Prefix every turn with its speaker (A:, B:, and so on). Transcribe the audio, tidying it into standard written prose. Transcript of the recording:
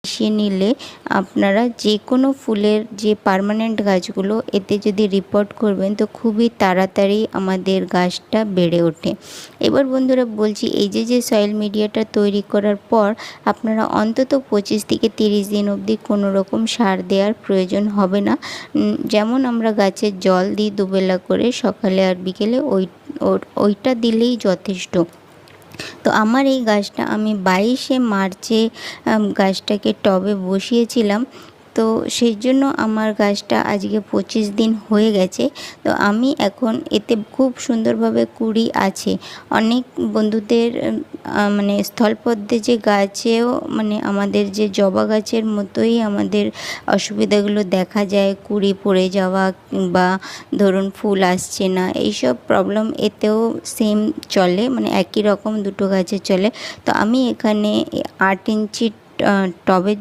A: মিশিয়ে নিলে আপনারা যে কোনো ফুলের যে পার্মানেন্ট গাছগুলো এতে যদি রিপোর্ট করবেন তো খুবই তাড়াতাড়ি আমাদের গাছটা বেড়ে ওঠে। এবার বন্ধুরা বলছি, এই যে সয়েল মিডিয়াটা তৈরি করার পর আপনারা অন্তত 25 থেকে 30 দিন অবধি কোনো রকম সার দেওয়ার প্রয়োজন হবে না। যেমন আমরা গাছের জল দিই দুবেলা করে, সকালে আর বিকেলে, ওইটা দিলেই যথেষ্ট। তো আমার এই গাছটা আমি 22শে মার্চে গাছটাকে টবে বসিয়েছিলাম। তো সেই জন্য আমার গাছটা আজকে 25 দিন হয়ে গেছে। তো আমি এখন এতে খুব সুন্দরভাবে কুঁড়ি আছে। অনেক বন্ধুদের মানে স্থলপদ্মে যে গাছেও মানে আমাদের যে জবা গাছের মতোই আমাদের অসুবিধাগুলো দেখা যায়, কুঁড়ি পড়ে যাওয়া বা ধরুন ফুল আসছে না, এইসব প্রবলেম এতেও সেম চলে, মানে একই রকম দুটো গাছে চলে। তো আমি এখানে 8 ইঞ্চি টবে